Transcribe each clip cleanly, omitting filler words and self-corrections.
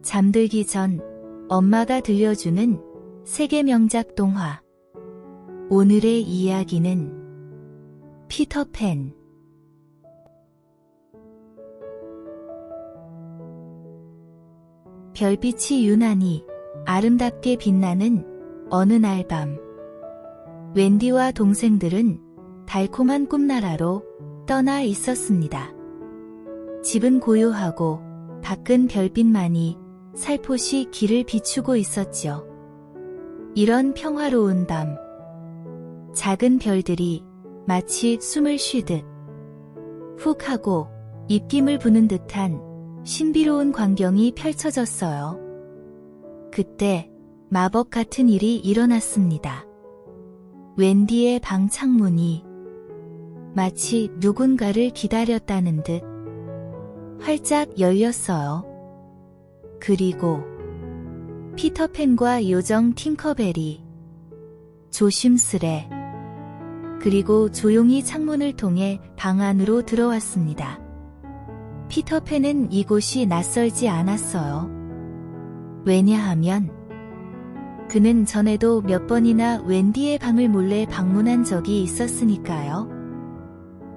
잠들기 전 엄마가 들려주는 세계 명작 동화. 오늘의 이야기는 피터팬. 별빛이 유난히 아름답게 빛나는 어느 날 밤, 웬디와 동생들은 달콤한 꿈나라로 떠나 있었습니다. 집은 고요하고 밖은 별빛만이 살포시 길을 비추고 있었지요. 이런 평화로운 밤, 작은 별들이 마치 숨을 쉬듯 훅 하고 입김을 부는 듯한 신비로운 광경이 펼쳐졌어요. 그때 마법 같은 일이 일어났습니다. 웬디의 방 창문이 마치 누군가를 기다렸다는 듯 활짝 열렸어요. 그리고 피터팬과 요정 팅커벨이 조심스레 그리고 조용히 창문을 통해 방 안으로 들어왔습니다. 피터팬은 이곳이 낯설지 않았어요. 왜냐하면 그는 전에도 몇 번이나 웬디의 방을 몰래 방문한 적이 있었으니까요.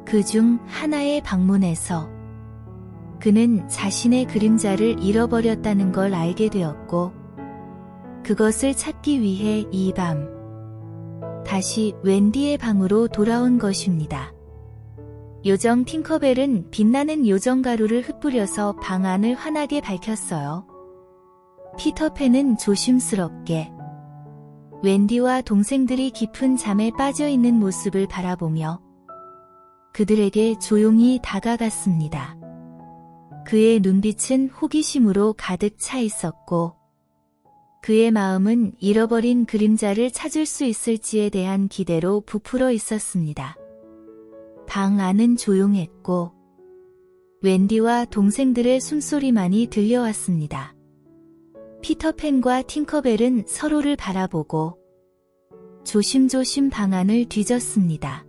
그중 하나의 방문에서 그는 자신의 그림자를 잃어버렸다는 걸 알게 되었고, 그것을 찾기 위해 이 밤 다시 웬디의 방으로 돌아온 것입니다. 요정 팅커벨은 빛나는 요정가루를 흩뿌려서 방 안을 환하게 밝혔어요. 피터팬은 조심스럽게 웬디와 동생들이 깊은 잠에 빠져있는 모습을 바라보며 그들에게 조용히 다가갔습니다. 그의 눈빛은 호기심으로 가득 차 있었고, 그의 마음은 잃어버린 그림자를 찾을 수 있을지에 대한 기대로 부풀어 있었습니다. 방 안은 조용했고 웬디와 동생들의 숨소리만이 들려왔습니다. 피터팬과 팅커벨은 서로를 바라보고 조심조심 방 안을 뒤졌습니다.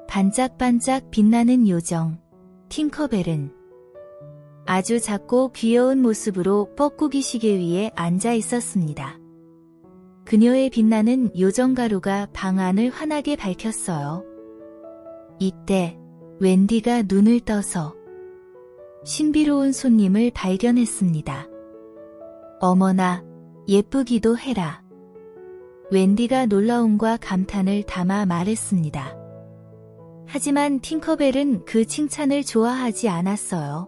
반짝반짝 빛나는 요정 팅커벨은 아주 작고 귀여운 모습으로 뻐꾸기 시계 위에 앉아 있었습니다. 그녀의 빛나는 요정가루가 방 안을 환하게 밝혔어요. 이때 웬디가 눈을 떠서 신비로운 손님을 발견했습니다. 어머나, 예쁘기도 해라. 웬디가 놀라움과 감탄을 담아 말했습니다. 하지만 팅커벨은 그 칭찬을 좋아하지 않았어요.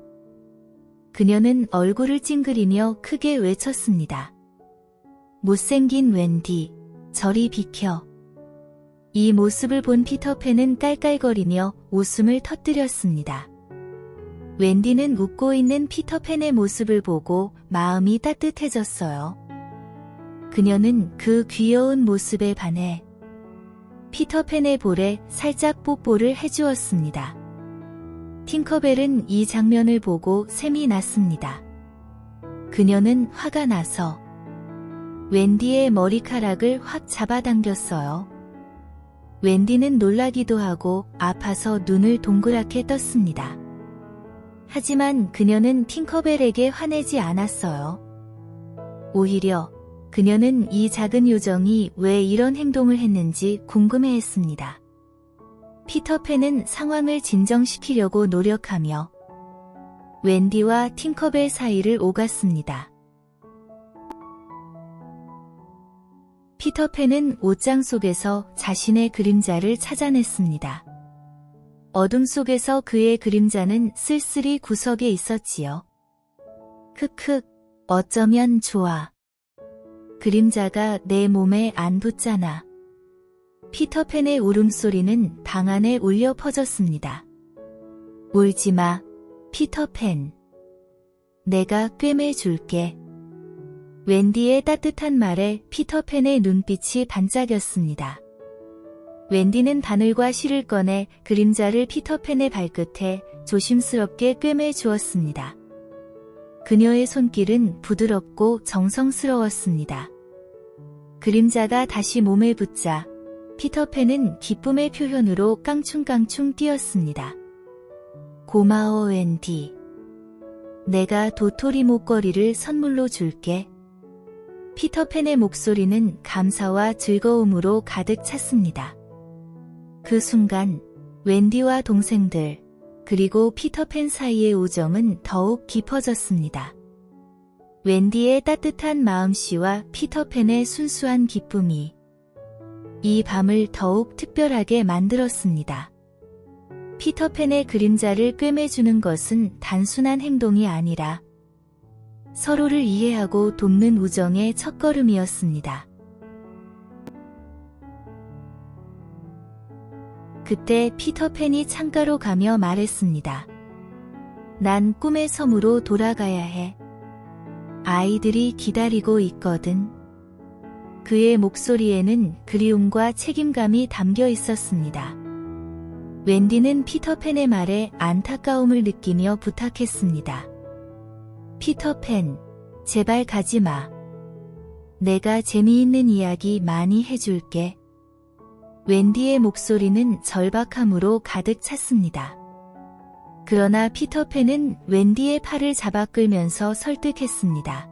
그녀는 얼굴을 찡그리며 크게 외쳤습니다. 못생긴 웬디, 저리 비켜. 이 모습을 본 피터팬은 깔깔거리며 웃음을 터뜨렸습니다. 웬디는 웃고 있는 피터팬의 모습을 보고 마음이 따뜻해졌어요. 그녀는 그 귀여운 모습에 반해 피터팬의 볼에 살짝 뽀뽀를 해주었습니다. 팅커벨은 이 장면을 보고 샘이 났습니다. 그녀는 화가 나서 웬디의 머리카락을 확 잡아당겼어요. 웬디는 놀라기도 하고 아파서 눈을 동그랗게 떴습니다. 하지만 그녀는 팅커벨에게 화내지 않았어요. 오히려 그녀는 이 작은 요정이 왜 이런 행동을 했는지 궁금해했습니다. 피터팬은 상황을 진정시키려고 노력하며 웬디와 팅커벨 사이를 오갔습니다. 피터팬은 옷장 속에서 자신의 그림자를 찾아냈습니다. 어둠 속에서 그의 그림자는 쓸쓸히 구석에 있었지요. 크크, 어쩌면 좋아. 그림자가 내 몸에 안 붙잖아. 피터팬의 울음소리는 방 안에 울려 퍼졌습니다. 울지마, 피터팬. 내가 꿰매줄게. 웬디의 따뜻한 말에 피터팬의 눈빛이 반짝였습니다. 웬디는 바늘과 실을 꺼내 그림자를 피터팬의 발끝에 조심스럽게 꿰매 주었습니다. 그녀의 손길은 부드럽고 정성스러웠습니다. 그림자가 다시 몸에 붙자 피터팬은 기쁨의 표현으로 깡충깡충 뛰었습니다. 고마워, 웬디. 내가 도토리 목걸이를 선물로 줄게. 피터팬의 목소리는 감사와 즐거움으로 가득 찼습니다. 그 순간 웬디와 동생들, 그리고 피터팬 사이의 우정은 더욱 깊어졌습니다. 웬디의 따뜻한 마음씨와 피터팬의 순수한 기쁨이 이 밤을 더욱 특별하게 만들었습니다. 피터팬의 그림자를 꿰매주는 것은 단순한 행동이 아니라 서로를 이해하고 돕는 우정의 첫걸음이었습니다. 그때 피터팬이 창가로 가며 말했습니다. 난 꿈의 섬으로 돌아가야 해. 아이들이 기다리고 있거든. 그의 목소리에는 그리움과 책임감이 담겨 있었습니다. 웬디는 피터팬의 말에 안타까움을 느끼며 부탁했습니다. 피터팬, 제발 가지 마. 내가 재미있는 이야기 많이 해줄게. 웬디의 목소리는 절박함으로 가득 찼습니다. 그러나 피터팬은 웬디의 팔을 잡아 끌면서 설득했습니다.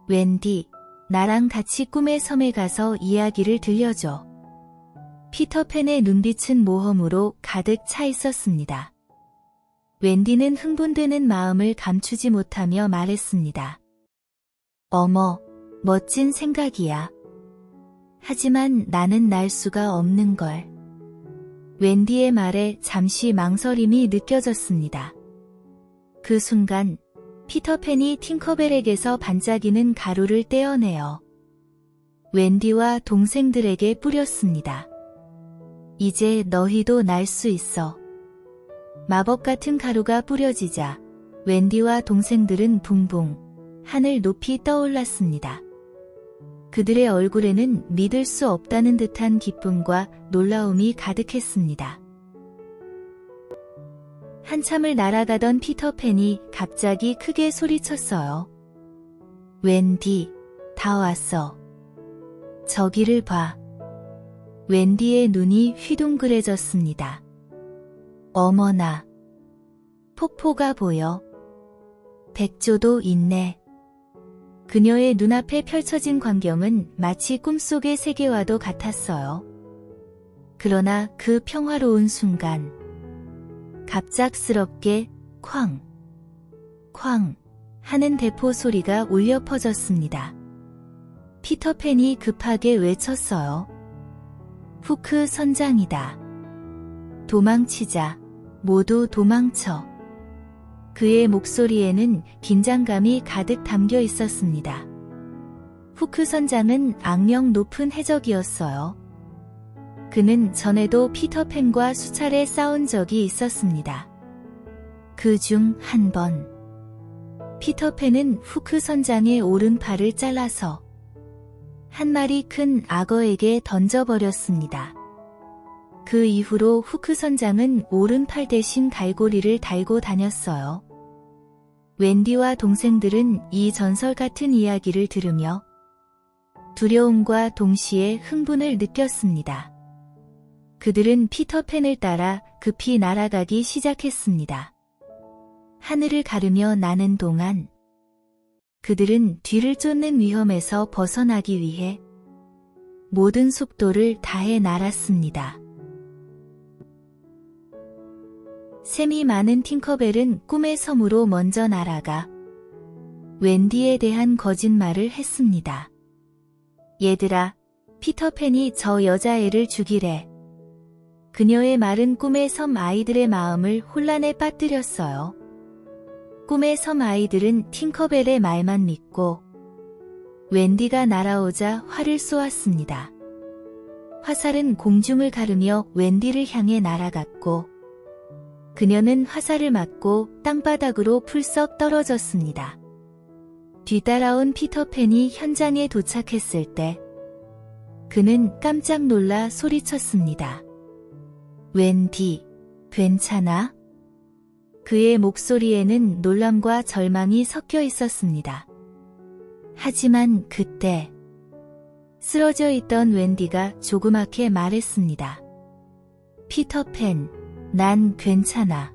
웬디, 나랑 같이 꿈의 섬에 가서 이야기를 들려줘. 피터팬의 눈빛은 모험으로 가득 차 있었습니다. 웬디는 흥분되는 마음을 감추지 못하며 말했습니다. 어머, 멋진 생각이야. 하지만 나는 날 수가 없는걸. 웬디의 말에 잠시 망설임이 느껴졌습니다. 그 순간 피터팬이 팅커벨에게서 반짝이는 가루를 떼어내어 웬디와 동생들에게 뿌렸습니다. 이제 너희도 날 수 있어. 마법 같은 가루가 뿌려지자 웬디와 동생들은 붕붕 하늘 높이 떠올랐습니다. 그들의 얼굴에는 믿을 수 없다는 듯한 기쁨과 놀라움이 가득했습니다. 한참을 날아가던 피터팬이 갑자기 크게 소리쳤어요. 웬디, 다 왔어. 저기를 봐. 웬디의 눈이 휘둥그레졌습니다. 어머나. 폭포가 보여. 백조도 있네. 그녀의 눈앞에 펼쳐진 광경은 마치 꿈속의 세계와도 같았어요. 그러나 그 평화로운 순간, 갑작스럽게 쾅, 쾅 하는 대포 소리가 울려 퍼졌습니다. 피터팬이 급하게 외쳤어요. 후크 선장이다. 도망치자. 모두 도망쳐. 그의 목소리에는 긴장감이 가득 담겨 있었습니다. 후크 선장은 악명 높은 해적이었어요. 그는 전에도 피터팬과 수차례 싸운 적이 있었습니다. 그 중 한 번, 피터팬은 후크 선장의 오른팔을 잘라서 한 마리 큰 악어에게 던져버렸습니다. 그 이후로 후크 선장은 오른팔 대신 갈고리를 달고 다녔어요. 웬디와 동생들은 이 전설 같은 이야기를 들으며 두려움과 동시에 흥분을 느꼈습니다. 그들은 피터팬을 따라 급히 날아가기 시작했습니다. 하늘을 가르며 나는 동안 그들은 뒤를 쫓는 위험에서 벗어나기 위해 모든 속도를 다해 날았습니다. 샘이 많은 팅커벨은 꿈의 섬으로 먼저 날아가 웬디에 대한 거짓말을 했습니다. 얘들아, 피터팬이 저 여자애를 죽이래. 그녀의 말은 꿈의 섬 아이들의 마음을 혼란에 빠뜨렸어요. 꿈의 섬 아이들은 팅커벨의 말만 믿고 웬디가 날아오자 활을 쏘았습니다. 화살은 공중을 가르며 웬디를 향해 날아갔고 그녀는 화살을 맞고 땅바닥으로 풀썩 떨어졌습니다. 뒤따라온 피터팬이 현장에 도착했을 때 그는 깜짝 놀라 소리쳤습니다. 웬디, 괜찮아? 그의 목소리에는 놀람과 절망이 섞여 있었습니다. 하지만 그때 쓰러져 있던 웬디가 조그맣게 말했습니다. 피터팬, 난 괜찮아.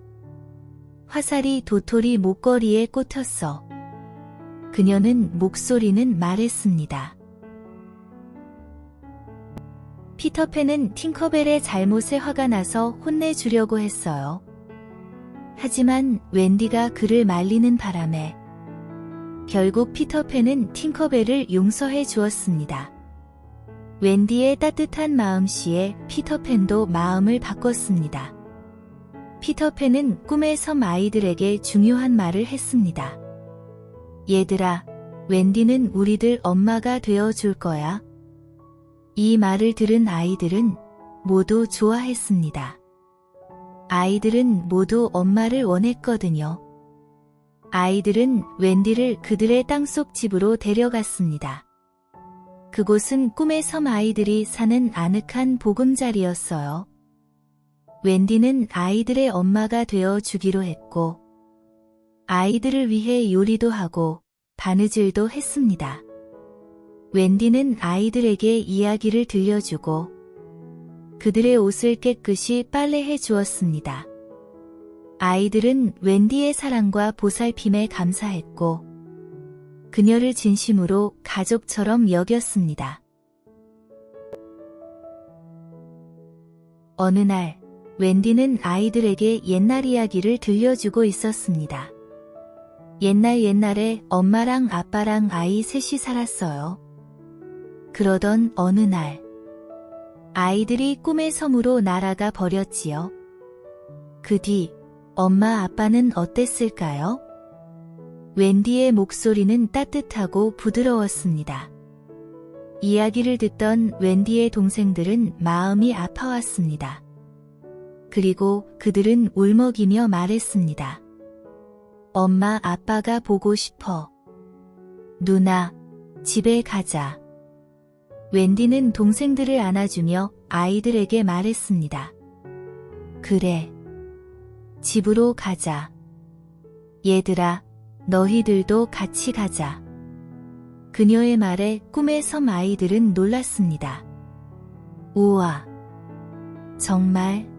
화살이 도토리 목걸이에 꽂혔어. 그녀는 목소리는 말했습니다. 피터팬은 팅커벨의 잘못에 화가 나서 혼내주려고 했어요. 하지만 웬디가 그를 말리는 바람에 결국 피터팬은 팅커벨을 용서해 주었습니다. 웬디의 따뜻한 마음씨에 피터팬도 마음을 바꿨습니다. 피터팬은 꿈의 섬 아이들에게 중요한 말을 했습니다. 얘들아, 웬디는 우리들 엄마가 되어 줄 거야. 이 말을 들은 아이들은 모두 좋아했습니다. 아이들은 모두 엄마를 원했거든요. 아이들은 웬디를 그들의 땅속 집으로 데려갔습니다. 그곳은 꿈의 섬 아이들이 사는 아늑한 보금자리였어요. 웬디는 아이들의 엄마가 되어 주기로 했고, 아이들을 위해 요리도 하고 바느질도 했습니다. 웬디는 아이들에게 이야기를 들려주고 그들의 옷을 깨끗이 빨래해 주었습니다. 아이들은 웬디의 사랑과 보살핌에 감사했고 그녀를 진심으로 가족처럼 여겼습니다. 어느 날 웬디는 아이들에게 옛날 이야기를 들려주고 있었습니다. 옛날에 엄마랑 아빠랑 아이 셋이 살았어요. 그러던 어느 날 아이들이 꿈의 섬으로 날아가 버렸지요. 그 뒤 엄마 아빠는 어땠을까요? 웬디의 목소리는 따뜻하고 부드러웠습니다. 이야기를 듣던 웬디의 동생들은 마음이 아파왔습니다. 그리고 그들은 울먹이며 말했습니다. 엄마 아빠가 보고 싶어. 누나, 집에 가자. 웬디는 동생들을 안아주며 아이들에게 말했습니다. 그래. 집으로 가자. 얘들아, 너희들도 같이 가자. 그녀의 말에 꿈의 섬 아이들은 놀랐습니다. 우와. 정말?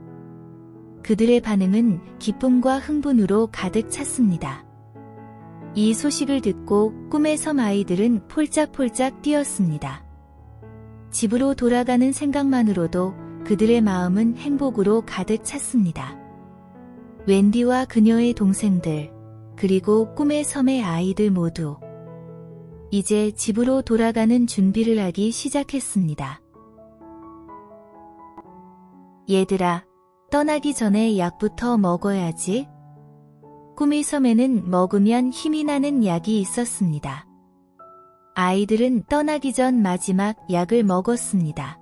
그들의 반응은 기쁨과 흥분으로 가득 찼습니다. 이 소식을 듣고 꿈의 섬 아이들은 폴짝폴짝 뛰었습니다. 집으로 돌아가는 생각만으로도 그들의 마음은 행복으로 가득 찼습니다. 웬디와 그녀의 동생들, 그리고 꿈의 섬의 아이들 모두 이제 집으로 돌아가는 준비를 하기 시작했습니다. 얘들아, 떠나기 전에 약부터 먹어야지. 꿈의 섬에는 먹으면 힘이 나는 약이 있었습니다. 아이들은 떠나기 전 마지막 약을 먹었습니다.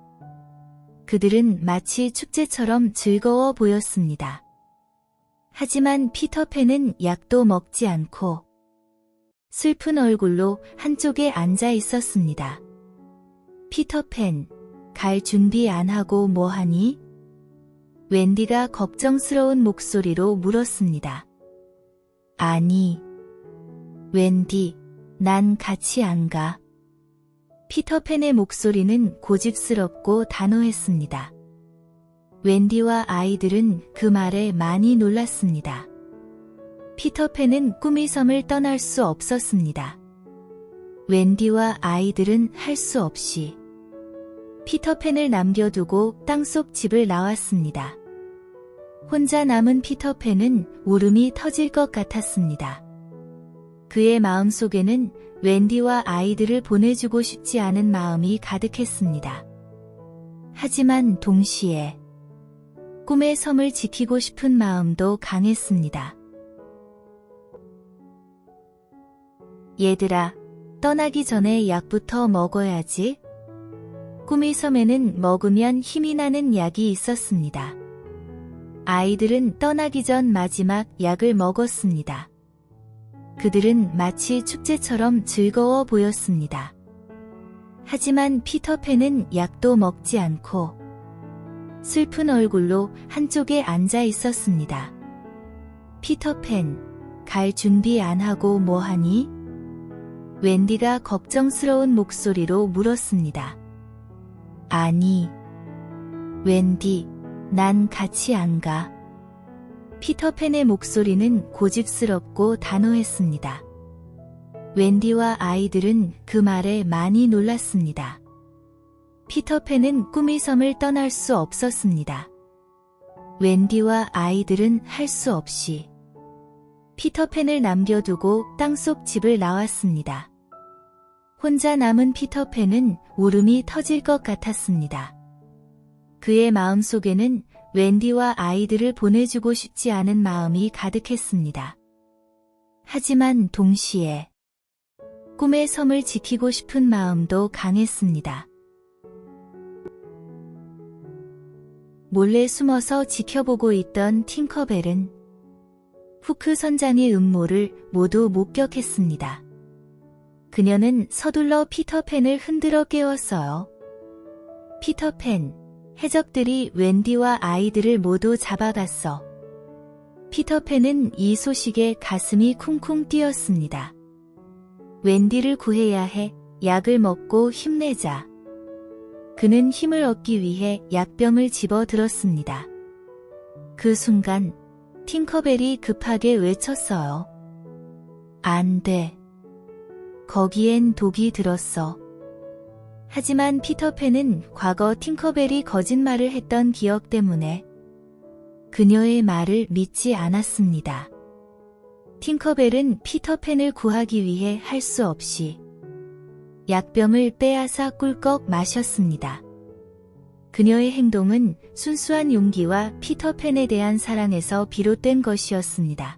그들은 마치 축제처럼 즐거워 보였습니다. 하지만 피터팬은 약도 먹지 않고 슬픈 얼굴로 한쪽에 앉아 있었습니다. 피터팬, 갈 준비 안 하고 뭐 하니? 웬디가 걱정스러운 목소리로 물었습니다. 아니, 웬디, 난 같이 안 가. 피터팬의 목소리는 고집스럽고 단호했습니다. 웬디와 아이들은 그 말에 많이 놀랐습니다. 피터팬은 꿈의 섬을 떠날 수 없었습니다. 웬디와 아이들은 할 수 없이 피터팬을 남겨두고 땅속 집을 나왔습니다. 혼자 남은 피터팬은 울음이 터질 것 같았습니다. 그의 마음속에는 웬디와 아이들을 보내주고 싶지 않은 마음이 가득했습니다. 하지만 동시에 꿈의 섬을 지키고 싶은 마음도 강했습니다. 얘들아, 떠나기 전에 약부터 먹어야지. 꿈의 섬에는 먹으면 힘이 나는 약이 있었습니다. 아이들은 떠나기 전 마지막 약을 먹었습니다. 그들은 마치 축제처럼 즐거워 보였습니다. 하지만 피터팬은 약도 먹지 않고 슬픈 얼굴로 한쪽에 앉아 있었습니다. 피터팬, 갈 준비 안 하고 뭐 하니? 웬디가 걱정스러운 목소리로 물었습니다. 아니, 웬디, 난 같이 안 가. 피터팬의 목소리는 고집스럽고 단호했습니다. 웬디와 아이들은 그 말에 많이 놀랐습니다. 피터팬은 꿈의 섬을 떠날 수 없었습니다. 웬디와 아이들은 할 수 없이 피터팬을 남겨두고 땅속 집을 나왔습니다. 혼자 남은 피터팬은 울음이 터질 것 같았습니다. 그의 마음속에는 웬디와 아이들을 보내주고 싶지 않은 마음이 가득했습니다. 하지만 동시에 꿈의 섬을 지키고 싶은 마음도 강했습니다. 몰래 숨어서 지켜보고 있던 팅커벨은 후크 선장의 음모를 모두 목격했습니다. 그녀는 서둘러 피터팬을 흔들어 깨웠어요. 피터팬, 해적들이 웬디와 아이들을 모두 잡아갔어. 피터팬은 이 소식에 가슴이 쿵쿵 뛰었습니다. 웬디를 구해야 해. 약을 먹고 힘내자. 그는 힘을 얻기 위해 약병을 집어들었습니다. 그 순간 팅커벨이 급하게 외쳤어요. 안 돼. 거기엔 독이 들었어. 하지만 피터팬은 과거 팅커벨이 거짓말을 했던 기억 때문에 그녀의 말을 믿지 않았습니다. 팅커벨은 피터팬을 구하기 위해 할 수 없이 약병을 빼앗아 꿀꺽 마셨습니다. 그녀의 행동은 순수한 용기와 피터팬에 대한 사랑에서 비롯된 것이었습니다.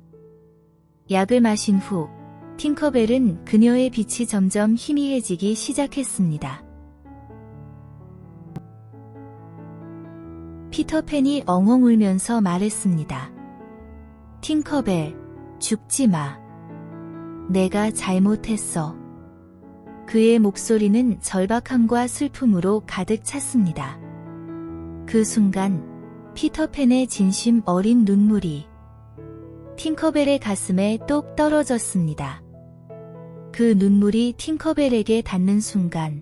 약을 마신 후 팅커벨은 그녀의 빛이 점점 희미해지기 시작했습니다. 피터팬이 엉엉 울면서 말했습니다. 팅커벨, 죽지 마. 내가 잘못했어. 그의 목소리는 절박함과 슬픔으로 가득 찼습니다. 그 순간 피터팬의 진심 어린 눈물이 팅커벨의 가슴에 똑 떨어졌습니다. 그 눈물이 팅커벨에게 닿는 순간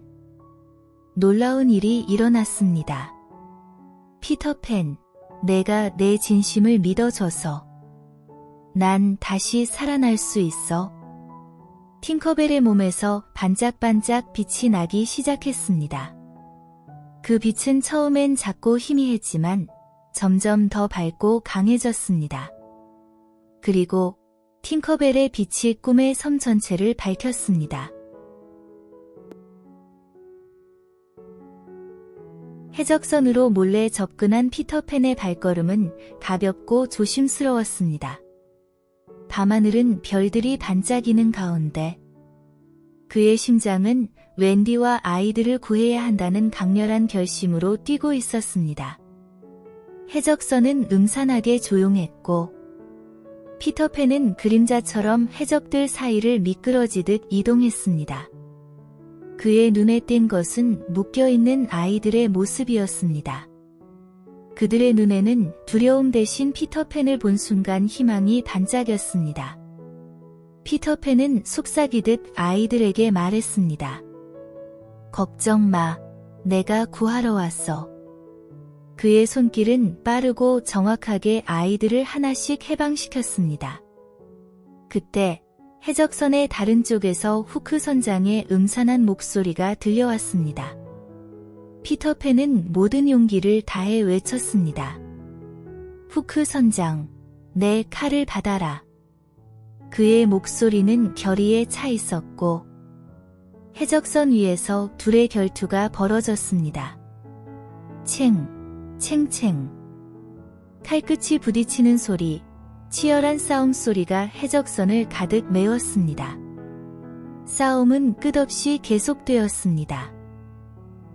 놀라운 일이 일어났습니다. 피터팬, 내가 내 진심을 믿어줘서 난 다시 살아날 수 있어. 팅커벨의 몸에서 반짝반짝 빛이 나기 시작했습니다. 그 빛은 처음엔 작고 희미했지만 점점 더 밝고 강해졌습니다. 그리고 팅커벨의 빛이 꿈의 섬 전체를 밝혔습니다. 해적선으로 몰래 접근한 피터팬의 발걸음은 가볍고 조심스러웠습니다. 밤하늘은 별들이 반짝이는 가운데 그의 심장은 웬디와 아이들을 구해야 한다는 강렬한 결심으로 뛰고 있었습니다. 해적선은 음산하게 조용했고 피터팬은 그림자처럼 해적들 사이를 미끄러지듯 이동했습니다. 그의 눈에 띈 것은 묶여있는 아이들의 모습이었습니다. 그들의 눈에는 두려움 대신 피터팬을 본 순간 희망이 반짝였습니다. 피터팬은 속삭이듯 아이들에게 말했습니다. 걱정 마, 내가 구하러 왔어. 그의 손길은 빠르고 정확하게 아이들을 하나씩 해방시켰습니다. 그때 해적선의 다른 쪽에서 후크 선장의 음산한 목소리가 들려왔습니다. 피터팬은 모든 용기를 다해 외쳤습니다. 후크 선장, 내 칼을 받아라. 그의 목소리는 결의에 차 있었고 해적선 위에서 둘의 결투가 벌어졌습니다. 챙챙. 칼끝이 부딪히는 소리, 치열한 싸움 소리가 해적선을 가득 메웠습니다. 싸움은 끝없이 계속되었습니다.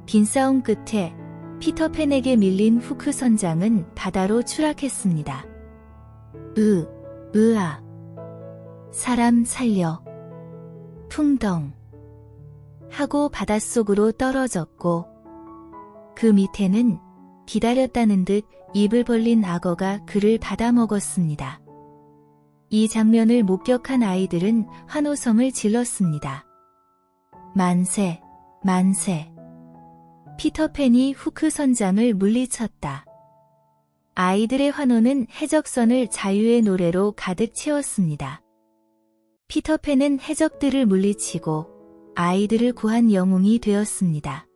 긴 싸움 끝에 피터팬에게 밀린 후크 선장은 바다로 추락했습니다. 으아. 사람 살려. 풍덩. 하고 바닷속으로 떨어졌고 그 밑에는 기다렸다는 듯 입을 벌린 악어가 그를 받아먹었습니다. 이 장면을 목격한 아이들은 환호성을 질렀습니다. 만세, 만세. 피터팬이 후크 선장을 물리쳤다. 아이들의 환호는 해적선을 자유의 노래로 가득 채웠습니다. 피터팬은 해적들을 물리치고 아이들을 구한 영웅이 되었습니다.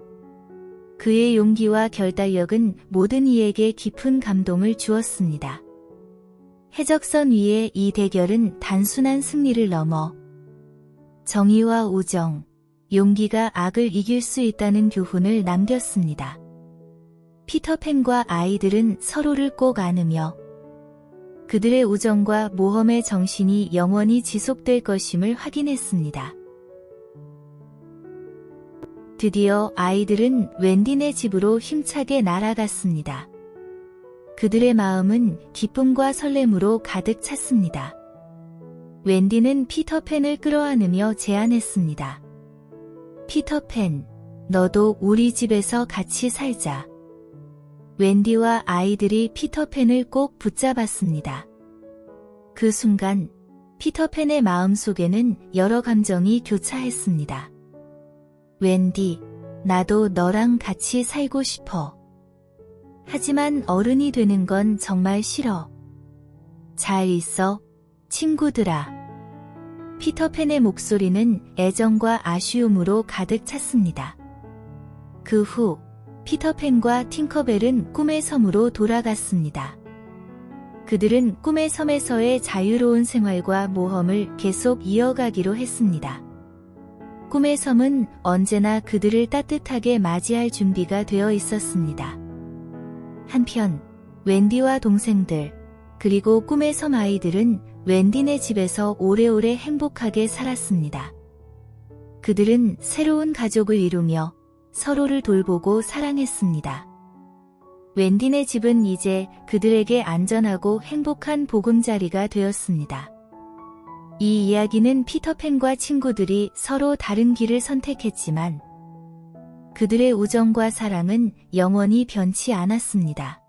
그의 용기와 결단력은 모든 이에게 깊은 감동을 주었습니다. 해적선 위의 이 대결은 단순한 승리를 넘어 정의와 우정, 용기가 악을 이길 수 있다는 교훈을 남겼습니다. 피터팬과 아이들은 서로를 꼭 안으며 그들의 우정과 모험의 정신이 영원히 지속될 것임을 확인했습니다. 드디어 아이들은 웬디네 집으로 힘차게 날아갔습니다. 그들의 마음은 기쁨과 설렘으로 가득 찼습니다. 웬디는 피터팬을 끌어안으며 제안했습니다. 피터팬, 너도 우리 집에서 같이 살자. 웬디와 아이들이 피터팬을 꼭 붙잡았습니다. 그 순간 피터팬의 마음속에는 여러 감정이 교차했습니다. 웬디, 나도 너랑 같이 살고 싶어. 하지만 어른이 되는 건 정말 싫어. 잘 있어, 친구들아. 피터팬의 목소리는 애정과 아쉬움으로 가득 찼습니다. 그 후 피터팬과 팅커벨은 꿈의 섬으로 돌아갔습니다. 그들은 꿈의 섬에서의 자유로운 생활과 모험을 계속 이어가기로 했습니다. 꿈의 섬은 언제나 그들을 따뜻하게 맞이할 준비가 되어 있었습니다. 한편 웬디와 동생들 그리고 꿈의 섬 아이들은 웬디네 집에서 오래오래 행복하게 살았습니다. 그들은 새로운 가족을 이루며 서로를 돌보고 사랑했습니다. 웬디네 집은 이제 그들에게 안전하고 행복한 보금자리가 되었습니다. 이 이야기는 피터팬과 친구들이 서로 다른 길을 선택했지만 그들의 우정과 사랑은 영원히 변치 않았습니다.